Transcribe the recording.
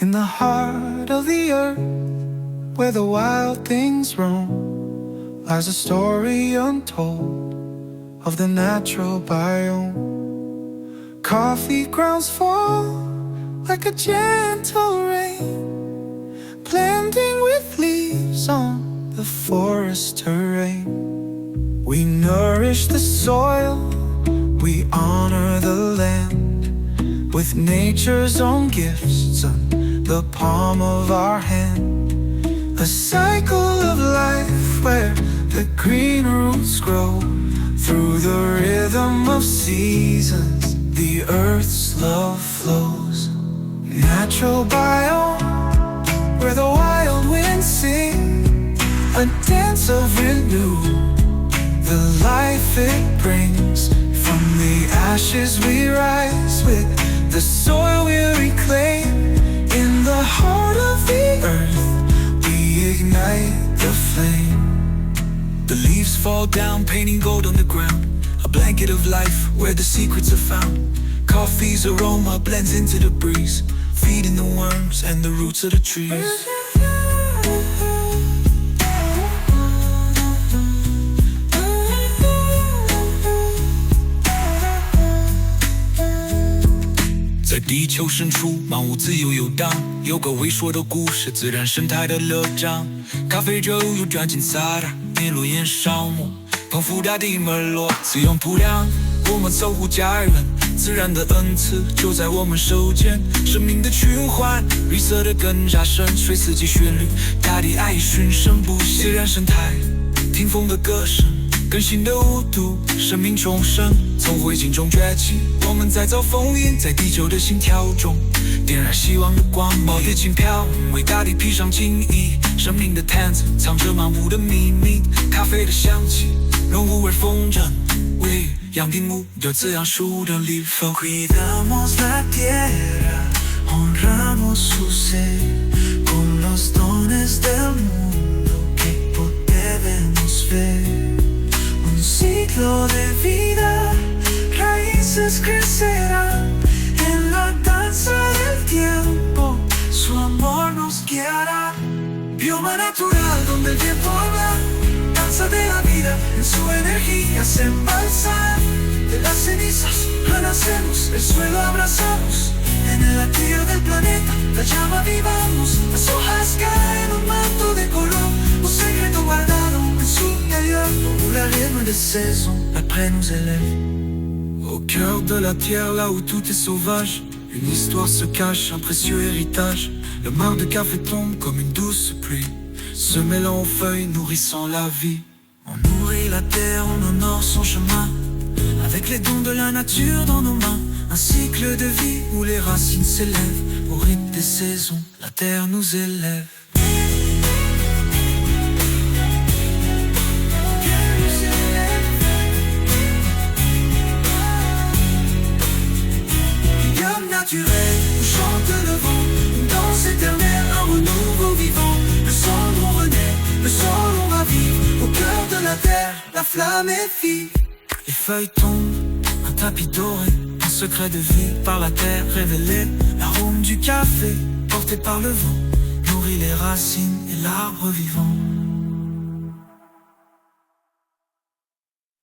In the heart of the earth, where the wild things roam, lies a story untold of the natural biome. Coffee grounds fall like a gentle rain, blending with leaves on the forest terrain. We nourish the soil, we honor the land, with nature's own gifts on the palm of our hand. A cycle of life where the green roots grow through the rhythm of seasons, the earth's love flows. Natural biome, where the wild winds sing a dance of renew, the life it brings. From the ashes we rise, with the soil we reclaim. In the heart of the earth, we ignite the flame. The leaves fall down, painting gold on the ground, a blanket of life where the secrets are found. Coffee's aroma blends into the breeze, feeding the worms and the roots of the trees.在地球深处，万物自由游荡，有个未说的故事，自然生态的乐章。咖啡豆又转进萨拉，梅洛烟烧墨，丰富大地脉络，滋养土壤。我们守护家园，自然的恩赐就在我们手间。生命的循环，绿色的更加深，水四季旋律，大地爱意循声不息。自然生态，听风的歌声，更新的无度，生命重生，从灰烬中崛起。我们在造风云，在地球的心跳中点燃希望的光芒。叶轻飘，为大地披上金衣，生命的毯子藏着万物的秘密。咖啡的香气融入微风筝，为养丁木就滋养树的立风。Cuidamos la tierra, honramos su ser, con los dones del mundo que podemos ver. Un ciclo de vida, raíces crecerán en la danza del tiempo, su amor nos guiará. Bioma natural donde el viento habla, danza de la vida, en su energía se embalsa. De las cenizas renacemos, el suelo abrazamos, en el latido del planeta la llama vivamos. Las hojas caen en un manto de color, un secreto guardado en su interior, où la rythme de saison après nous élève. Au cœur de la terre, là où tout est sauvage, une histoire se cache, un précieux héritage. Le mar de café tombe comme une douce pluie, se mêlant aux feuilles, nourrissant la vie. On nourrit la terre, on honore son chemin, avec les dons de la nature dans nos mains. Un cycle de vie où les racines s'élèvent, au rythme des saisons, la terre nous élève. Biome naturel, où chante le vent, une danse éternelle, un renouveau vivant. Le cendron renaît, le sol on ravive, au cœur de la terre, la flamme est vive. Les feuilles tombent, un tapis doré, un secret de vie par la terre révélé. L'arôme du café, porté par le vent, nourrit les racines et l'arbre vivant.